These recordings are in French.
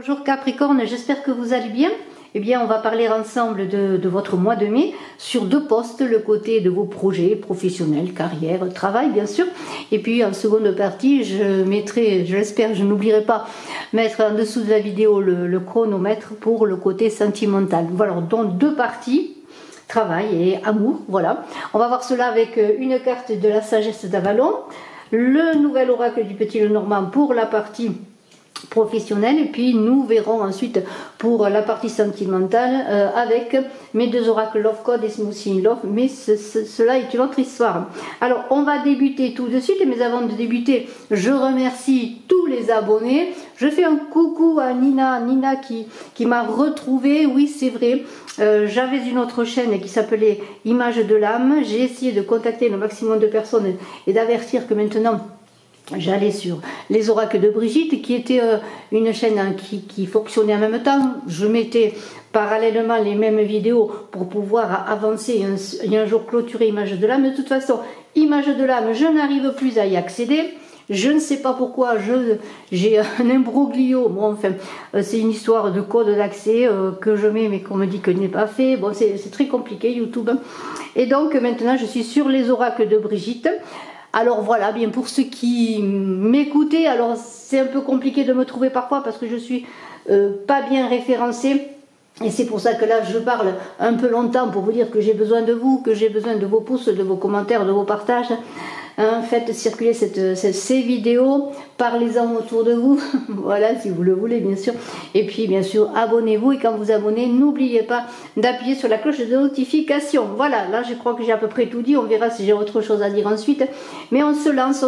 Bonjour Capricorne, j'espère que vous allez bien. Eh bien, on va parler ensemble de votre mois de mai sur deux postes, le côté de vos projets professionnels, carrière, travail bien sûr. Et puis en seconde partie, je mettrai, je l'espère, je n'oublierai pas, mettre en dessous de la vidéo le chronomètre pour le côté sentimental. Voilà, donc deux parties, travail et amour, voilà. On va voir cela avec une carte de la sagesse d'Avalon, le nouvel oracle du Petit Lenormand pour la partie professionnelle, et puis nous verrons ensuite pour la partie sentimentale avec mes deux oracles Love Code et Smoothie in Love, mais cela est une autre histoire. Alors on va débuter tout de suite, mais avant de débuter, je remercie tous les abonnés. Je fais un coucou à Nina qui m'a retrouvé. Oui, c'est vrai, j'avais une autre chaîne qui s'appelait Image de l'âme. J'ai essayé de contacter le maximum de personnes et d'avertir que maintenant j'allais sur les oracles de Brigitte, qui était une chaîne qui fonctionnait en même temps. Je mettais parallèlement les mêmes vidéos pour pouvoir avancer et un jour clôturer Image de l'âme. De toute façon, Image de l'âme, je n'arrive plus à y accéder. Je ne sais pas pourquoi, j'ai un imbroglio. Bon, enfin, c'est une histoire de code d'accès que je mets, mais qu'on me dit que je n'ai pas fait. Bon, c'est très compliqué, YouTube. Et donc, maintenant, je suis sur les oracles de Brigitte. Alors voilà, bien pour ceux qui m'écoutaient, alors c'est un peu compliqué de me trouver parfois parce que je suis pas bien référencée. Et c'est pour ça que là je parle un peu longtemps pour vous dire que j'ai besoin de vous, que j'ai besoin de vos pouces, de vos commentaires, de vos partages. Faites circuler ces vidéos, parlez-en autour de vous, voilà, si vous le voulez bien sûr. Et puis bien sûr, abonnez-vous, et quand vous abonnez, n'oubliez pas d'appuyer sur la cloche de notification. Voilà, là je crois que j'ai à peu près tout dit, on verra si j'ai autre chose à dire ensuite. Mais on se lance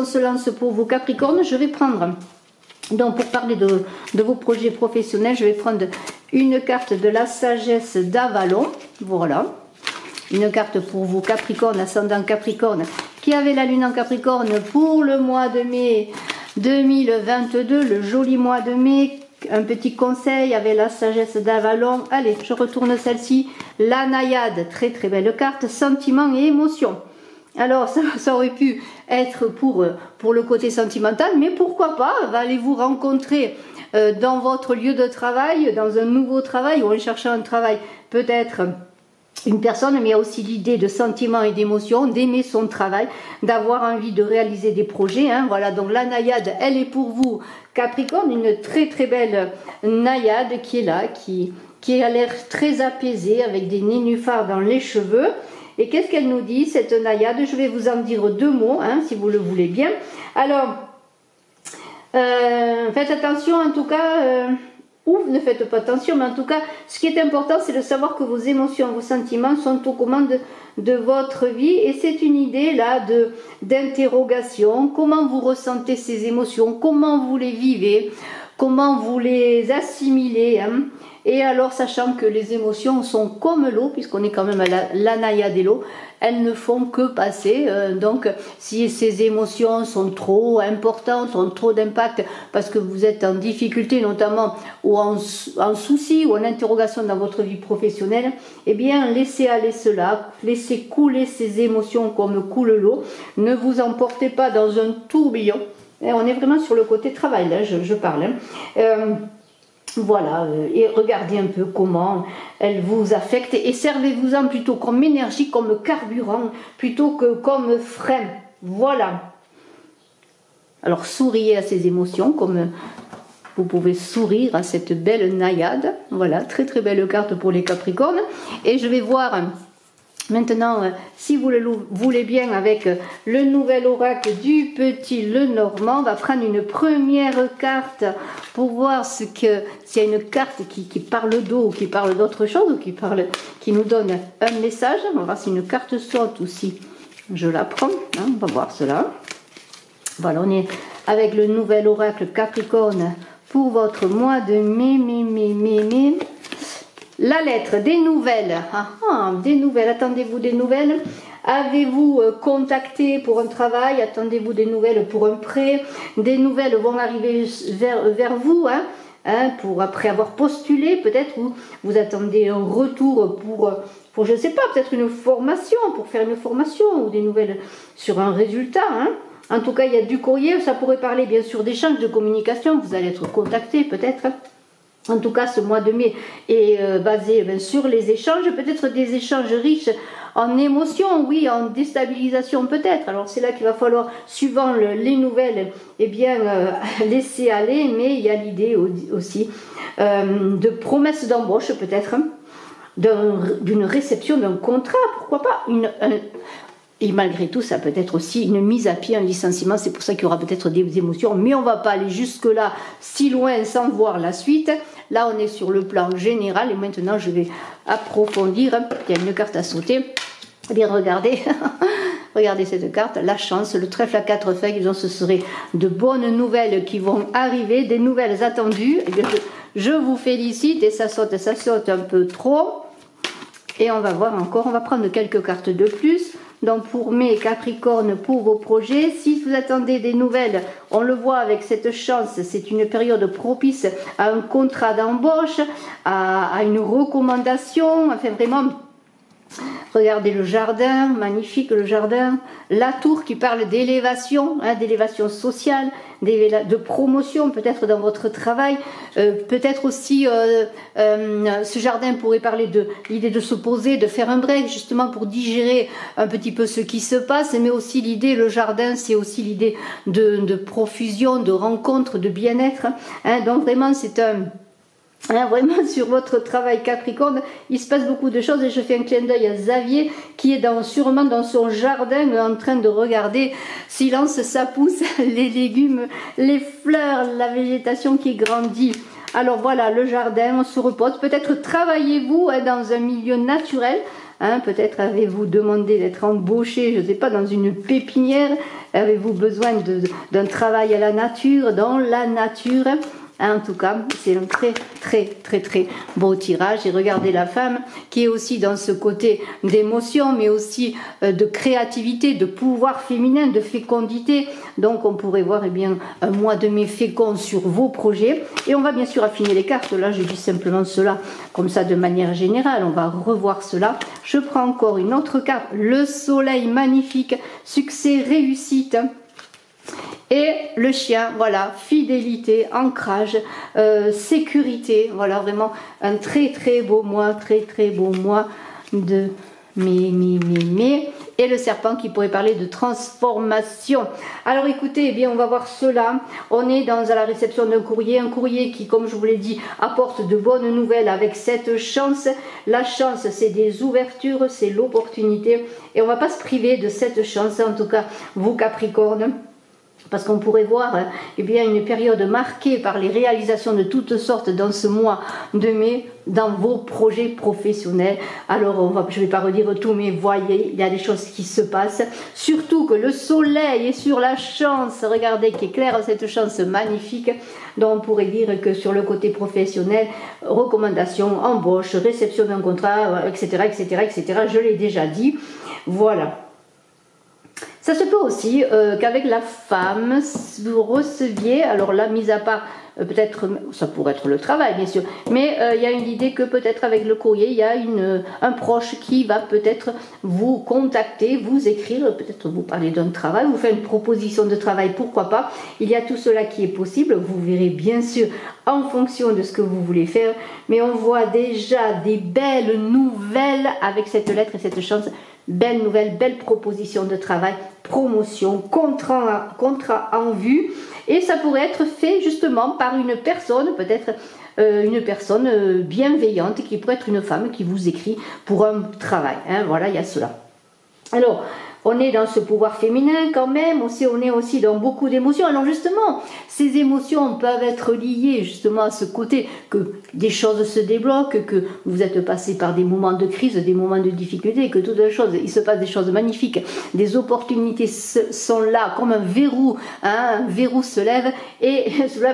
pour vous Capricorne. Je vais prendre, donc pour parler de vos projets professionnels, je vais prendre une carte de la sagesse d'Avalon, voilà. Une carte pour vous Capricorne, ascendant Capricorne, qui avait la lune en Capricorne pour le mois de mai 2022, le joli mois de mai. Un petit conseil avec la sagesse d'Avalon. Allez, je retourne celle-ci, la naïade, très très belle carte, sentiments et émotions. Alors ça aurait pu être pour le côté sentimental, mais pourquoi pas, allez-vous rencontrer dans votre lieu de travail, dans un nouveau travail ou en cherchant un travail, peut-être une personne, mais il y a aussi l'idée de sentiments et d'émotions, d'aimer son travail, d'avoir envie de réaliser des projets. Hein. Voilà, donc la naïade, elle est pour vous, Capricorne, une très très belle naïade qui est là, qui a l'air très apaisée, avec des nénuphars dans les cheveux. Et qu'est-ce qu'elle nous dit, cette naïade? Je vais vous en dire deux mots, hein, si vous le voulez bien. Alors, faites attention en tout cas... ou ne faites pas attention, mais en tout cas, ce qui est important, c'est de savoir que vos émotions, vos sentiments sont aux commandes de votre vie. Et c'est une idée là d'interrogation. Comment vous ressentez ces émotions? Comment vous les vivez? Comment vous les assimilez, hein? Et alors, sachant que les émotions sont comme l'eau, puisqu'on est quand même à la naïade et l'eau, elles ne font que passer. Donc, si ces émotions sont trop importantes, ont trop d'impact, parce que vous êtes en difficulté notamment, ou en souci, ou en interrogation dans votre vie professionnelle, eh bien, laissez aller cela, laissez couler ces émotions comme coule l'eau. Ne vous emportez pas dans un tourbillon. Et on est vraiment sur le côté travail, là, je parle. Hein. Voilà, et regardez un peu comment elle vous affecte et servez-vous-en plutôt comme énergie, comme carburant, plutôt que comme frein. Voilà. Alors souriez à ces émotions, comme vous pouvez sourire à cette belle naïade. Voilà, très très belle carte pour les Capricornes. Et je vais voir... Maintenant, si vous le voulez bien, avec le nouvel oracle du Petit Lenormand, on va prendre une première carte pour voir s'il y a une carte qui parle d'eau, ou qui parle d'autre chose, ou qui nous donne un message. On va voir si une carte saute aussi. Je la prends, hein, on va voir cela. Voilà, on est avec le nouvel oracle Capricorne pour votre mois de mai. La lettre, des nouvelles. Des nouvelles, attendez-vous des nouvelles. Avez-vous contacté pour un travail? Attendez-vous des nouvelles pour un prêt? Des nouvelles vont arriver vers vous, pour après avoir postulé, peut-être, ou vous attendez un retour pour je ne sais pas, peut-être une formation, pour faire une formation, ou des nouvelles sur un résultat. En tout cas, il y a du courrier, ça pourrait parler bien sûr d'échanges, de communication, vous allez être contacté peut-être. En tout cas, ce mois de mai est basé sur les échanges, peut-être des échanges riches en émotions, oui, en déstabilisation peut-être. Alors c'est là qu'il va falloir, suivant les nouvelles, eh bien, laisser aller, mais il y a l'idée aussi de promesses d'embauche peut-être, d'une réception d'un contrat, pourquoi pas, et malgré tout, ça peut être aussi une mise à pied, un licenciement. C'est pour ça qu'il y aura peut-être des émotions. Mais on ne va pas aller jusque-là, si loin, sans voir la suite. Là, on est sur le plan général. Et maintenant, je vais approfondir. Il y a une carte à sauter. Eh bien, regardez. Regardez cette carte. La chance, le trèfle à 4 feuilles. Disons, ce serait de bonnes nouvelles qui vont arriver, des nouvelles attendues. Eh bien, je vous félicite. Et ça saute un peu trop. Et on va voir encore. On va prendre quelques cartes de plus. Donc pour mes Capricornes, pour vos projets, si vous attendez des nouvelles, on le voit avec cette chance, c'est une période propice à un contrat d'embauche, à une recommandation, enfin vraiment, regardez le jardin, magnifique le jardin, la tour qui parle d'élévation, d'élévation sociale, de promotion peut-être dans votre travail, peut-être aussi ce jardin pourrait parler de l'idée de se poser, de faire un break justement pour digérer un petit peu ce qui se passe, mais aussi l'idée, le jardin c'est aussi l'idée de profusion, de rencontre, de bien-être, donc vraiment c'est vraiment sur votre travail Capricorne, il se passe beaucoup de choses et je fais un clin d'œil à Xavier qui est sûrement dans son jardin en train de regarder, silence, ça pousse, les légumes, les fleurs, la végétation qui grandit. Alors voilà, le jardin, on se repose, peut-être travaillez-vous dans un milieu naturel, peut-être avez-vous demandé d'être embauché, je ne sais pas, dans une pépinière, avez-vous besoin d'un travail à la nature, dans la nature. En tout cas, c'est un très beau tirage. Et regardez la femme qui est aussi dans ce côté d'émotion, mais aussi de créativité, de pouvoir féminin, de fécondité. Donc on pourrait voir un mois de mai fécond sur vos projets. Et on va bien sûr affiner les cartes. Là, je dis simplement cela comme ça de manière générale. On va revoir cela. Je prends encore une autre carte. Le soleil magnifique, succès, réussite. Et le chien, voilà, fidélité, ancrage, sécurité, voilà, vraiment un très beau mois, très beau mois de mai. Et le serpent qui pourrait parler de transformation. Alors écoutez, eh bien on va voir cela. On est à la réception d'un courrier, un courrier qui, comme je vous l'ai dit, apporte de bonnes nouvelles avec cette chance. La chance, c'est des ouvertures, c'est l'opportunité. Et on ne va pas se priver de cette chance, en tout cas, vous Capricornes. Parce qu'on pourrait voir une période marquée par les réalisations de toutes sortes dans ce mois de mai, dans vos projets professionnels. Alors, je ne vais pas redire tout, mais voyez, il y a des choses qui se passent. Surtout que le soleil est sur la chance. Regardez qu'éclaire cette chance magnifique. Donc, on pourrait dire que sur le côté professionnel, recommandation, embauche, réception d'un contrat, etc. Je l'ai déjà dit. Voilà. Ça se peut aussi qu'avec la femme, vous receviez, alors là, mis à part, peut-être, ça pourrait être le travail, bien sûr, mais il y a une idée que peut-être avec le courrier, il y a un proche qui va peut-être vous contacter, vous écrire, peut-être vous parler d'un travail, vous faire une proposition de travail, pourquoi pas. Il y a tout cela qui est possible, vous verrez bien sûr en fonction de ce que vous voulez faire, mais on voit déjà des belles nouvelles avec cette lettre et cette chance. Belle nouvelle, belle proposition de travail, promotion, contrat en vue. Et ça pourrait être fait justement par une personne, peut-être une personne bienveillante, qui pourrait être une femme qui vous écrit pour un travail. Voilà, il y a cela. Alors, on est dans ce pouvoir féminin quand même, on est aussi dans beaucoup d'émotions. Alors justement, ces émotions peuvent être liées justement à ce côté que des choses se débloquent, que vous êtes passé par des moments de crise, des moments de difficulté, que toutes les choses, il se passe des choses magnifiques, des opportunités sont là comme un verrou se lève et cela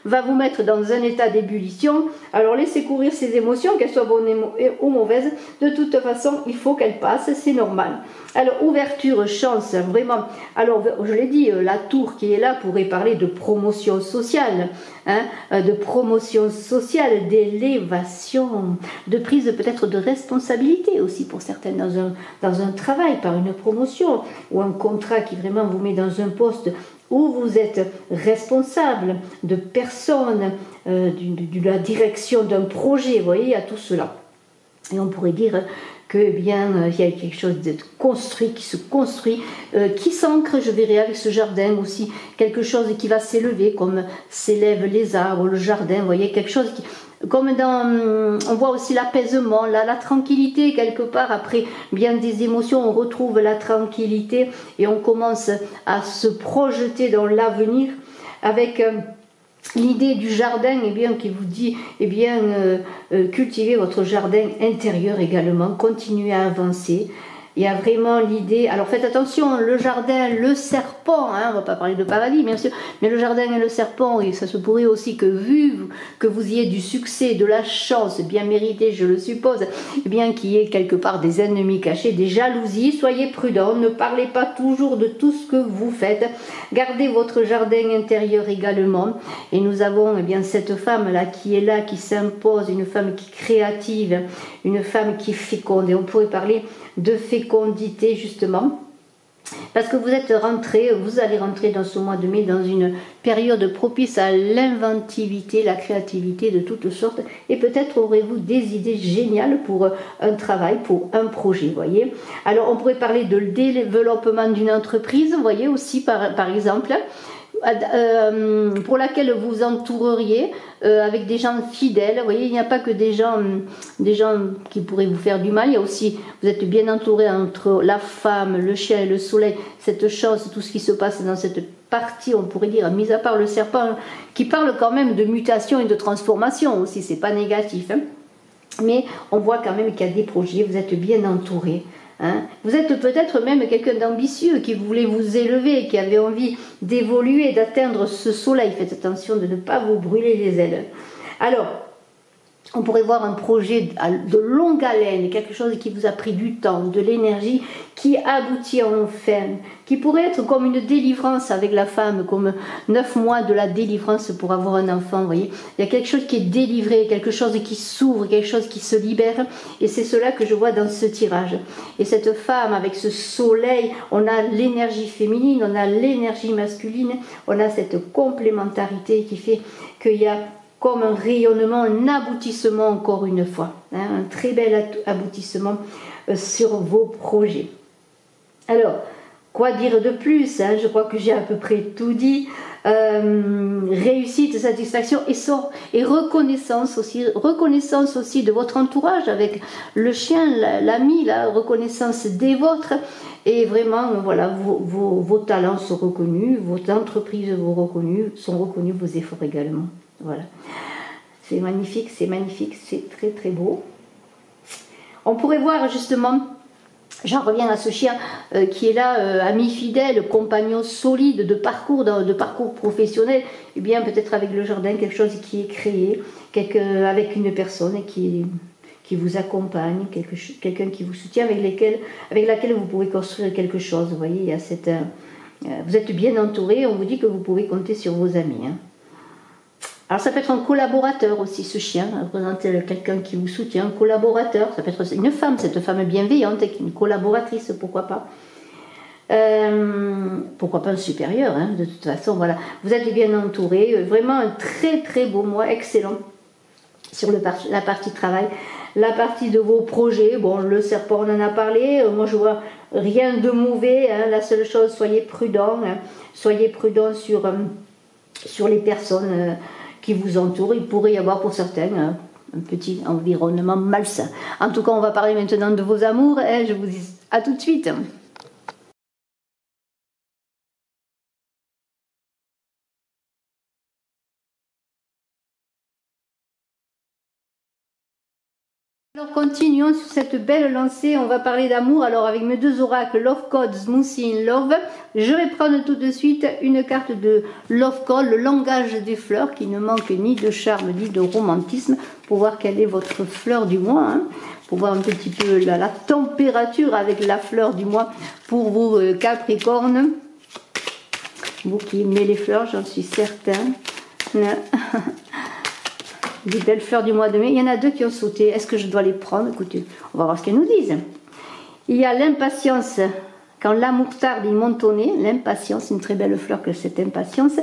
va vous mettre dans un état d'ébullition. Alors laissez courir ces émotions, qu'elles soient bonnes ou mauvaises, de toute façon il faut qu'elles passent, c'est normal. Alors, ouverture, chance, vraiment. Alors, je l'ai dit, la tour qui est là pourrait parler de promotion sociale, d'élévation, de prise peut-être de responsabilité aussi pour certaines dans un travail, par une promotion ou un contrat qui vraiment vous met dans un poste où vous êtes responsable de personnes, de la direction d'un projet, vous voyez, il y a tout cela. Et on pourrait dire que eh bien, il y a quelque chose de construit, qui se construit, qui s'ancre, je verrai avec ce jardin aussi, quelque chose qui va s'élever, comme s'élèvent les arbres, le jardin, vous voyez, quelque chose qui... Comme dans, on voit aussi l'apaisement, la tranquillité quelque part, après bien des émotions, on retrouve la tranquillité et on commence à se projeter dans l'avenir avec l'idée du jardin, eh bien, qui vous dit, eh bien, cultivez votre jardin intérieur également, continuez à avancer. Il y a vraiment l'idée, alors faites attention, le jardin, le serpent, hein, on ne va pas parler de paradis bien sûr, mais le jardin et le serpent, et ça se pourrait aussi que vu que vous ayez du succès, de la chance, bien méritée je le suppose, eh bien qu'il y ait quelque part des ennemis cachés, des jalousies, soyez prudents, ne parlez pas toujours de tout ce que vous faites, gardez votre jardin intérieur également, et nous avons eh bien cette femme là, qui s'impose, une femme qui est créative, une femme qui est féconde, et on pourrait parler de fécondité justement parce que vous allez rentrer dans ce mois de mai dans une période propice à l'inventivité, la créativité de toutes sortes et peut-être aurez-vous des idées géniales pour un travail, pour un projet, voyez. Alors on pourrait parler de développement d'une entreprise, vous voyez aussi par exemple pour laquelle vous entoureriez avec des gens fidèles. Vous voyez, il n'y a pas que des gens qui pourraient vous faire du mal. Il y a aussi, vous êtes bien entouré entre la femme, le chien et le soleil. Cette chose, tout ce qui se passe dans cette partie, on pourrait dire, mis à part le serpent, qui parle quand même de mutation et de transformation aussi. C'est pas négatif, hein. Mais on voit quand même qu'il y a des projets. Vous êtes bien entouré. Hein. Vous êtes peut-être même quelqu'un d'ambitieux qui voulait vous élever, qui avait envie d'évoluer, d'atteindre ce soleil. Faites attention de ne pas vous brûler les ailes. Alors, on pourrait voir un projet de longue haleine, quelque chose qui vous a pris du temps, de l'énergie, qui aboutit enfin, qui pourrait être comme une délivrance avec la femme, comme 9 mois de la délivrance pour avoir un enfant, vous voyez. Il y a quelque chose qui est délivré, quelque chose qui s'ouvre, quelque chose qui se libère, et c'est cela que je vois dans ce tirage. Et cette femme, avec ce soleil, on a l'énergie féminine, on a l'énergie masculine, on a cette complémentarité qui fait qu'il y a comme un rayonnement, un aboutissement encore une fois, hein, un très bel aboutissement sur vos projets. Alors, quoi dire de plus, hein, je crois que j'ai à peu près tout dit. Réussite, satisfaction et reconnaissance aussi de votre entourage avec le chien, l'ami, la reconnaissance des vôtres. Et vraiment, voilà, vos talents sont reconnus, vos entreprises sont reconnus, vos efforts également. Voilà. C'est magnifique, c'est très très beau. On pourrait voir justement, j'en reviens à ce chien qui est là, ami fidèle, compagnon solide de parcours professionnel, et bien peut-être avec le jardin, quelque chose qui est créé, avec une personne qui vous accompagne, quelqu'un qui vous soutient, avec laquelle vous pouvez construire quelque chose. Vous voyez, il y a vous êtes bien entouré, on vous dit que vous pouvez compter sur vos amis. Hein. Alors ça peut être un collaborateur aussi, ce chien, représente quelqu'un qui vous soutient, un collaborateur, ça peut être une femme, cette femme bienveillante, une collaboratrice, pourquoi pas. Pourquoi pas un supérieur, hein, de toute façon, voilà. Vous êtes bien entouré, vraiment un très très beau mois, excellent, sur la partie travail. La partie de vos projets, bon, le serpent, on en a parlé, moi je vois rien de mauvais, hein, la seule chose, soyez prudents, hein, soyez prudents sur les personnes qui vous entourent. Il pourrait y avoir pour certains un petit environnement malsain. En tout cas, on va parler maintenant de vos amours, et je vous dis à tout de suite. Alors continuons sur cette belle lancée, on va parler d'amour. Alors avec mes deux oracles Love Code, Smoothie in Love, je vais prendre tout de suite une carte de Love Code, le langage des fleurs, qui ne manque ni de charme ni de romantisme, pour voir quelle est votre fleur du mois, hein, pour voir un petit peu la température avec la fleur du mois pour vous Capricorne, vous qui aimez les fleurs, j'en suis certain. Des belles fleurs du mois de mai. Il y en a deux qui ont sauté. Est-ce que je dois les prendre? Écoutez, on va voir ce qu'elles nous disent. Il y a l'impatience quand l'amour tarde, il monte au nez, l'impatience, une très belle fleur que cette impatience.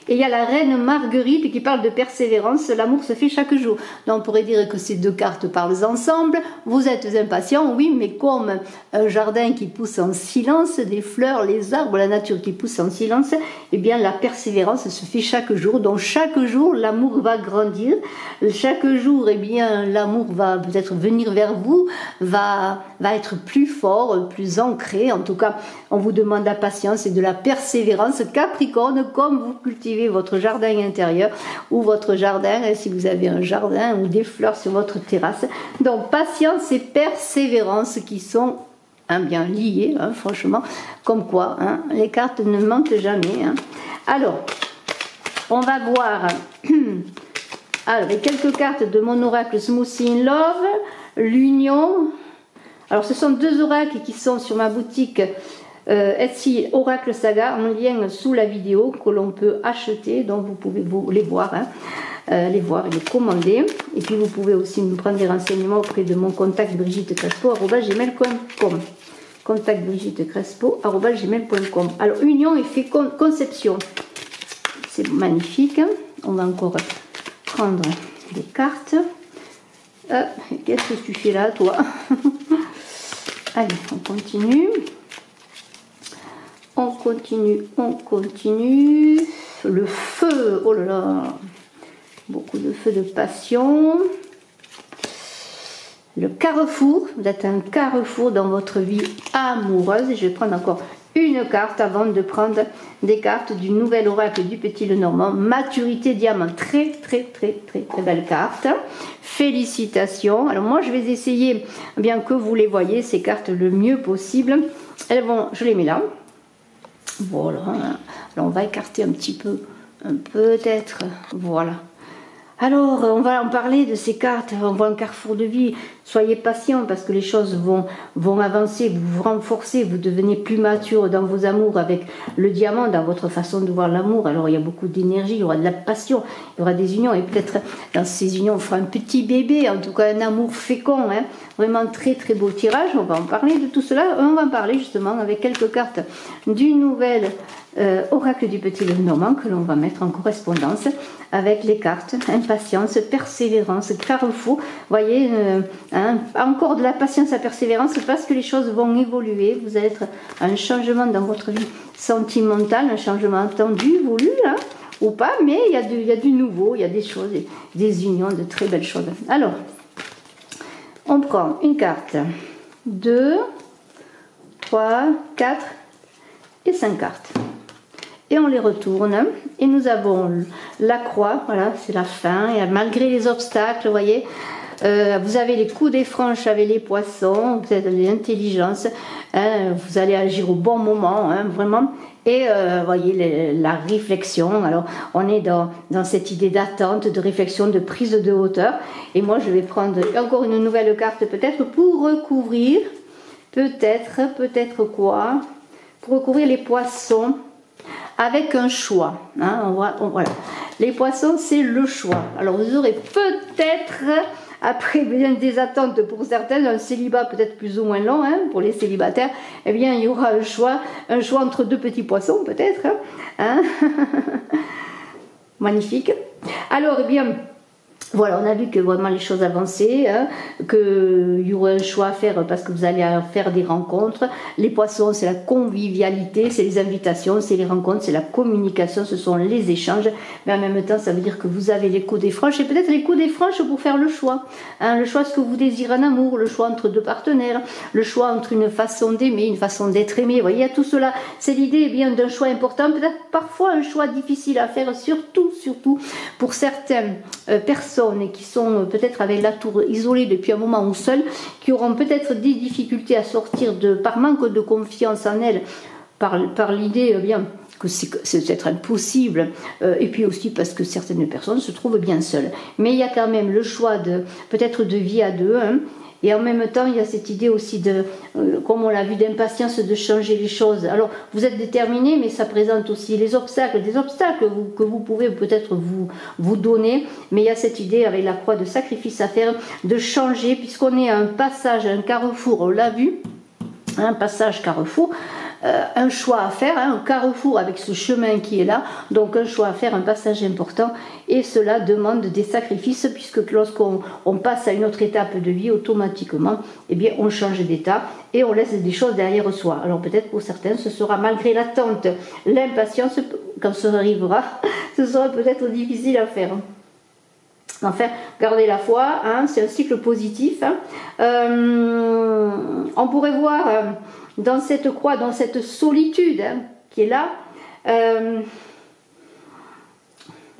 Et il y a la reine Marguerite qui parle de persévérance, l'amour se fait chaque jour. Donc on pourrait dire que ces deux cartes parlent ensemble. Vous êtes impatient, oui, mais comme un jardin qui pousse en silence, des fleurs, les arbres, la nature qui pousse en silence, eh bien la persévérance se fait chaque jour. Donc chaque jour, l'amour va grandir. Chaque jour, eh bien l'amour va peut-être venir vers vous, va être plus fort, plus ancré. En tout cas, on vous demande la patience et de la persévérance. Capricorne, comme vous cultivez votre jardin intérieur ou votre jardin, si vous avez un jardin ou des fleurs sur votre terrasse. Donc patience et persévérance qui sont bien liées, franchement, comme quoi les cartes ne mentent jamais. Alors, on va voir avec quelques cartes de mon oracle Smoothie in Love, l'union. Alors ce sont deux oracles qui sont sur ma boutique Etsy Oracle Saga, en lien sous la vidéo que l'on peut acheter, donc vous pouvez les voir, les commander. Et puis vous pouvez aussi me prendre des renseignements auprès de mon contact brigittecrespo@gmail.com. Contact brigittecrespo@gmail.com. Alors union et conception, c'est magnifique. On va encore prendre des cartes. Qu'est-ce que tu fais là, toi? Allez, on continue. On continue. Le feu, oh là là, beaucoup de feu, de passion. Le carrefour, vous êtes un carrefour dans votre vie amoureuse. Et je vais prendre encore une carte avant de prendre des cartes du nouvel oracle du Petit Lenormand. Maturité diamant, très belle carte. Félicitations. Alors moi je vais essayer, bien que vous les voyez, ces cartes le mieux possible. Elles vont, je les mets là. Voilà. Alors on va écarter un petit peu, peut-être. Voilà. Alors, on va en parler de ces cartes, on voit un carrefour de vie. Soyez patient parce que les choses vont avancer, vous vous renforcez, vous devenez plus mature dans vos amours avec le diamant, dans votre façon de voir l'amour. Alors, il y a beaucoup d'énergie, il y aura de la passion, il y aura des unions et peut-être dans ces unions, on fera un petit bébé, en tout cas un amour fécond. Vraiment très beau tirage, on va en parler de tout cela. On va en parler justement avec quelques cartes du nouvel oracle du Petit Lenormand que l'on va mettre en correspondance avec les cartes impatience, persévérance, carrefour. Vous voyez, encore de la patience à persévérance parce que les choses vont évoluer. Vous allez être un changement dans votre vie sentimentale, un changement attendu, voulu, ou pas, mais il y a du nouveau, il y a des choses, des unions, de très belles choses. Alors, on prend une carte, 2, 3, 4 et 5 cartes. Et on les retourne et nous avons la croix, voilà, c'est la fin, et malgré les obstacles, vous voyez, vous avez les coups des franches avec les poissons, vous avez l'intelligence, vous allez agir au bon moment, vraiment, et vous voyez la réflexion. Alors on est dans cette idée d'attente, de réflexion, de prise de hauteur, et moi je vais prendre encore une nouvelle carte peut-être pour recouvrir, peut-être quoi, pour recouvrir les poissons, avec un choix. Voilà. Les poissons, c'est le choix. Alors vous aurez peut-être, après bien des attentes pour certaines, un célibat peut-être plus ou moins long, pour les célibataires, eh bien il y aura un choix entre deux petits poissons peut-être. Magnifique. Alors, eh bien, voilà, on a vu que vraiment les choses avançaient, qu'il y aura un choix à faire parce que vous allez faire des rencontres. Les poissons, c'est la convivialité, c'est les invitations, c'est les rencontres, c'est la communication, ce sont les échanges. Mais en même temps, ça veut dire que vous avez les coups des franches et peut-être les coups des franches pour faire le choix. Le choix de ce que vous désirez en amour, le choix entre deux partenaires, le choix entre une façon d'aimer, une façon d'être aimé. Vous voyez, il y a tout cela. C'est l'idée bien d'un choix important, peut-être parfois un choix difficile à faire, surtout pour certaines personnes et qui sont peut-être avec la tour isolée depuis un moment ou seules, qui auront peut-être des difficultés à sortir par manque de confiance en elles, par l'idée bien que c'est peut-être impossible, et puis aussi parce que certaines personnes se trouvent bien seules. Mais il y a quand même le choix peut-être de vie à deux, et en même temps il y a cette idée aussi comme on l'a vu, d'impatience de changer les choses. Alors vous êtes déterminé, mais ça présente aussi des obstacles que vous pouvez peut-être vous donner, mais il y a cette idée avec la croix de sacrifice à faire, de changer, puisqu'on est à un passage, un carrefour, on l'a vu, un passage carrefour, un choix à faire, hein, un carrefour avec ce chemin qui est là, donc un choix à faire, un passage important, et cela demande des sacrifices, puisque lorsqu'on passe à une autre étape de vie, automatiquement, eh bien, on change d'état et on laisse des choses derrière soi. Alors peut-être pour certains, ce sera malgré l'attente, l'impatience, quand ça arrivera, ce sera peut-être difficile à faire. Enfin, gardez la foi, hein, c'est un cycle positif. Hein. On pourrait voir dans cette croix, dans cette solitude hein, qui est là,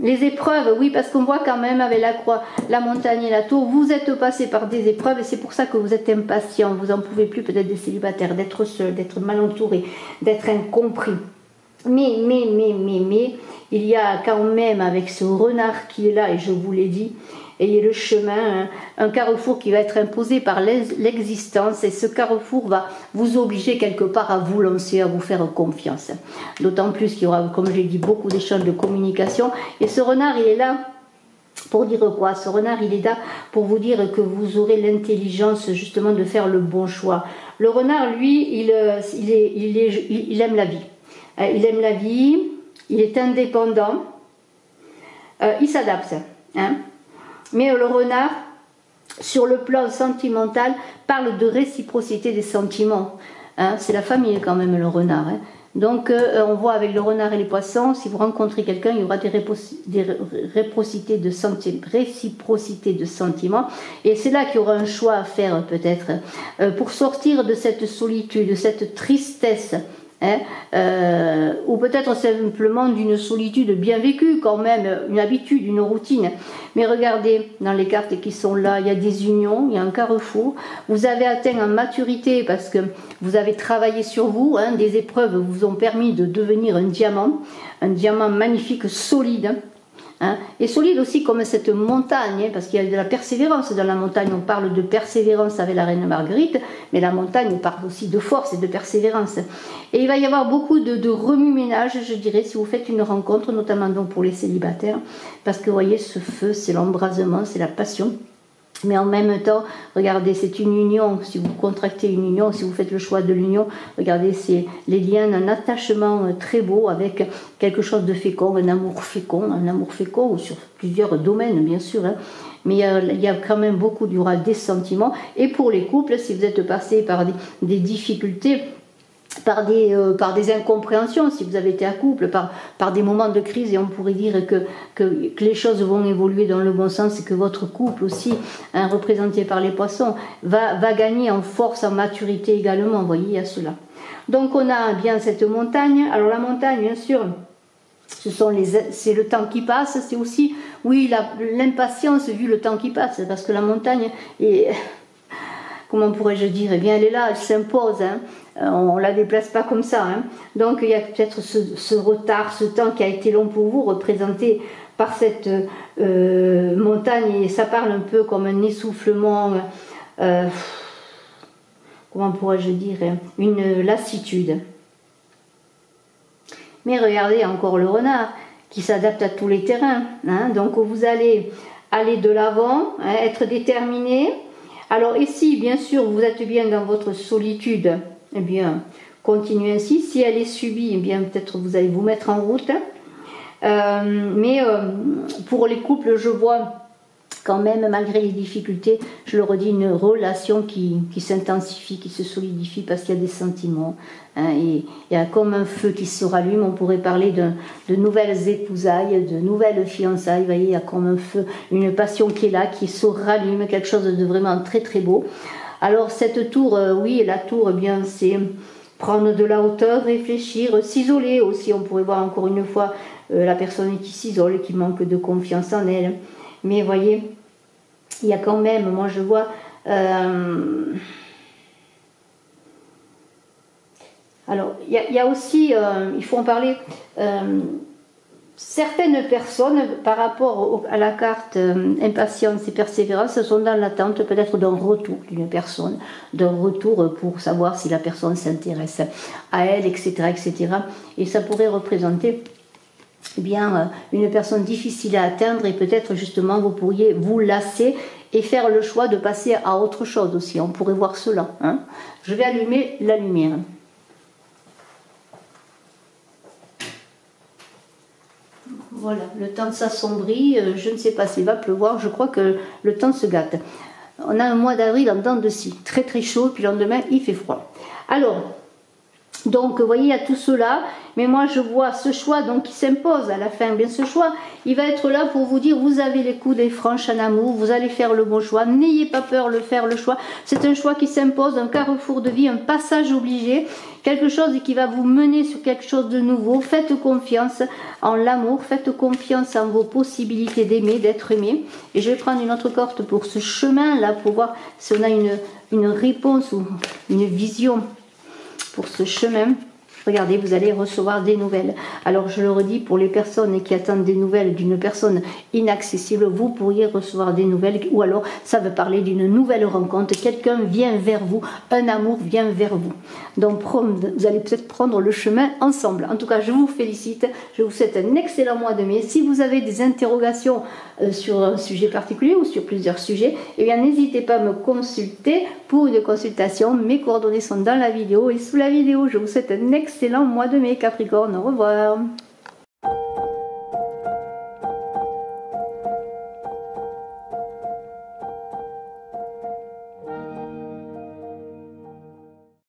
les épreuves, oui, parce qu'on voit quand même avec la croix, la montagne et la tour, vous êtes passé par des épreuves et c'est pour ça que vous êtes impatient, vous n'en pouvez plus peut-être des célibataires, d'être seul, d'être mal entouré, d'être incompris. Mais, il y a quand même avec ce renard qui est là, et je vous l'ai dit, et le chemin, un carrefour qui va être imposé par l'existence, et ce carrefour va vous obliger quelque part à vous lancer, à vous faire confiance. D'autant plus qu'il y aura, comme je l'ai dit, beaucoup d'échanges de communication, et ce renard, il est là pour dire quoi? Ce renard, il est là pour vous dire que vous aurez l'intelligence justement de faire le bon choix. Le renard, lui, il aime la vie. Il aime la vie, il est indépendant, il s'adapte. Hein. Mais le renard, sur le plan sentimental, parle de réciprocité des sentiments. Hein. C'est la famille quand même, le renard. Hein. Donc on voit avec le renard et les poissons, si vous rencontrez quelqu'un, il y aura des réciprocités de sentiments. Et c'est là qu'il y aura un choix à faire peut-être, pour sortir de cette solitude, de cette tristesse. Hein, ou peut-être simplement d'une solitude bien vécue quand même, une habitude, une routine. Mais regardez dans les cartes qui sont là, il y a des unions, il y a un carrefour, vous avez atteint en maturité parce que vous avez travaillé sur vous, hein, des épreuves vous ont permis de devenir un diamant magnifique, solide. Hein, et solide aussi comme cette montagne, hein, parce qu'il y a de la persévérance dans la montagne. On parle de persévérance avec la reine Marguerite, mais la montagne parle aussi de force et de persévérance. Et il va y avoir beaucoup de remue-ménage, je dirais, si vous faites une rencontre, notamment donc pour les célibataires, parce que vous voyez, ce feu, c'est l'embrasement, c'est la passion. Mais en même temps, regardez, c'est une union. Si vous contractez une union, si vous faites le choix de l'union, regardez, c'est les liens d'un attachement très beau avec quelque chose de fécond, un amour fécond, ou sur plusieurs domaines, bien sûr. Hein. Mais il y a quand même beaucoup, il y aura des sentiments. Et pour les couples, si vous êtes passé par des difficultés, par des incompréhensions, si vous avez été à couple, par des moments de crise, et on pourrait dire que les choses vont évoluer dans le bon sens et que votre couple aussi, hein, représenté par les poissons, va gagner en force, en maturité également, vous voyez, il y a cela. Donc on a bien cette montagne. Alors la montagne, bien sûr, c'est le temps qui passe, c'est aussi, oui, l'impatience vu le temps qui passe, parce que la montagne est... Comment pourrais-je dire? Eh bien, elle est là, elle s'impose. Hein. On ne la déplace pas comme ça. Hein. Donc, il y a peut-être ce retard, ce temps qui a été long pour vous, représenté par cette montagne. Et ça parle un peu comme un essoufflement, comment pourrais-je dire? Une lassitude. Mais regardez encore le renard, qui s'adapte à tous les terrains. Hein. Donc, vous allez aller de l'avant, hein, être déterminé. Alors ici, bien sûr, vous êtes bien dans votre solitude, eh bien, continuez ainsi. Si elle est subie, eh bien, peut-être vous allez vous mettre en route. Mais pour les couples, je vois quand même, malgré les difficultés, je le redis, une relation qui s'intensifie, qui se solidifie parce qu'il y a des sentiments. Hein, et il y a comme un feu qui se rallume. On pourrait parler de nouvelles épousailles, de nouvelles fiançailles. Vous voyez, il y a comme un feu, une passion qui est là, qui se rallume, quelque chose de vraiment très très beau. Alors cette tour, oui, la tour, eh bien, c'est prendre de la hauteur, réfléchir, s'isoler aussi. On pourrait voir encore une fois la personne qui s'isole, qui manque de confiance en elle. Mais vous voyez, il y a quand même, moi je vois... Alors, il y a aussi, il faut en parler, certaines personnes, par rapport à la carte impatience et persévérance, sont dans l'attente peut-être d'un retour d'une personne, d'un retour pour savoir si la personne s'intéresse à elle, etc., etc. Et ça pourrait représenter eh bien, une personne difficile à atteindre et peut-être justement vous pourriez vous lasser et faire le choix de passer à autre chose aussi. On pourrait voir cela. Hein. Je vais allumer la lumière. Voilà, le temps s'assombrit, je ne sais pas s'il va pleuvoir, je crois que le temps se gâte. On a un mois d'avril en dents de scie, très très chaud, puis le lendemain il fait froid. Alors, donc vous voyez, il y a tout cela, mais moi je vois ce choix donc qui s'impose à la fin. Bien, ce choix, il va être là pour vous dire, vous avez les coups des franches en amour, vous allez faire le bon choix, n'ayez pas peur de faire le choix. C'est un choix qui s'impose, un carrefour de vie, un passage obligé, quelque chose qui va vous mener sur quelque chose de nouveau. Faites confiance en l'amour, faites confiance en vos possibilités d'aimer, d'être aimé. Et je vais prendre une autre carte pour ce chemin là, pour voir si on a une réponse ou une vision pour ce chemin. Regardez, vous allez recevoir des nouvelles. Alors je le redis, pour les personnes qui attendent des nouvelles d'une personne inaccessible, vous pourriez recevoir des nouvelles, ou alors ça veut parler d'une nouvelle rencontre. Quelqu'un vient vers vous, un amour vient vers vous. Donc vous allez peut-être prendre le chemin ensemble. En tout cas, je vous félicite, je vous souhaite un excellent mois de mai. Si vous avez des interrogations sur un sujet particulier ou sur plusieurs sujets, eh bien n'hésitez pas à me consulter pour une consultation. Mes coordonnées sont dans la vidéo et sous la vidéo. Je vous souhaite un excellent mois de mai, Capricorne. Au revoir.